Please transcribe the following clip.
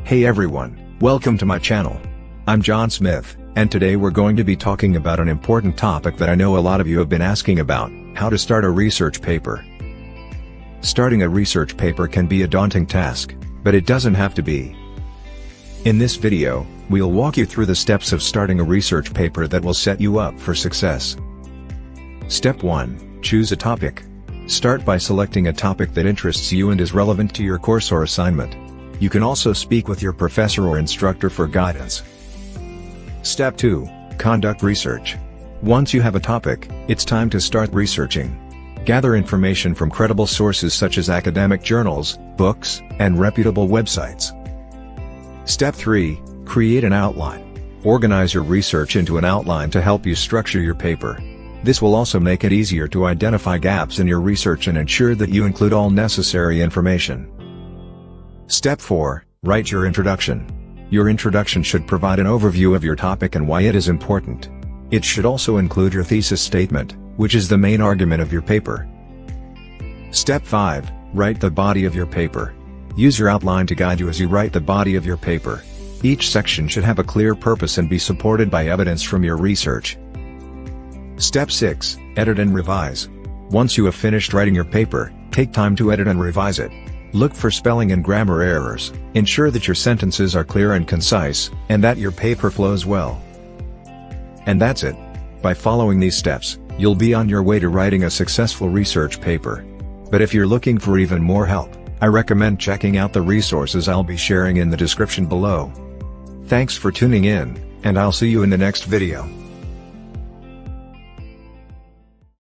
Hey everyone, welcome to my channel. I'm John Smith, and today we're going to be talking about an important topic that I know a lot of you have been asking about: how to start a research paper. Starting a research paper can be a daunting task, but it doesn't have to be. In this video, we'll walk you through the steps of starting a research paper that will set you up for success. Step 1. Choose a topic. Start by selecting a topic that interests you and is relevant to your course or assignment. You can also speak with your professor or instructor for guidance. Step 2. Conduct research. Once you have a topic, it's time to start researching. Gather information from credible sources such as academic journals, books, and reputable websites. Step 3. Create an outline. Organize your research into an outline to help you structure your paper. This will also make it easier to identify gaps in your research and ensure that you include all necessary information. Step 4. Write your introduction. Your introduction should provide an overview of your topic and why it is important. It should also include your thesis statement, which is the main argument of your paper. Step 5. Write the body of your paper. Use your outline to guide you as you write the body of your paper. Each section should have a clear purpose and be supported by evidence from your research. Step 6. Edit and revise. Once you have finished writing your paper, take time to edit and revise it. Look for spelling and grammar errors, ensure that your sentences are clear and concise, and that your paper flows well. And that's it. By following these steps, you'll be on your way to writing a successful research paper. But if you're looking for even more help, I recommend checking out the resources I'll be sharing in the description below. Thanks for tuning in, and I'll see you in the next video.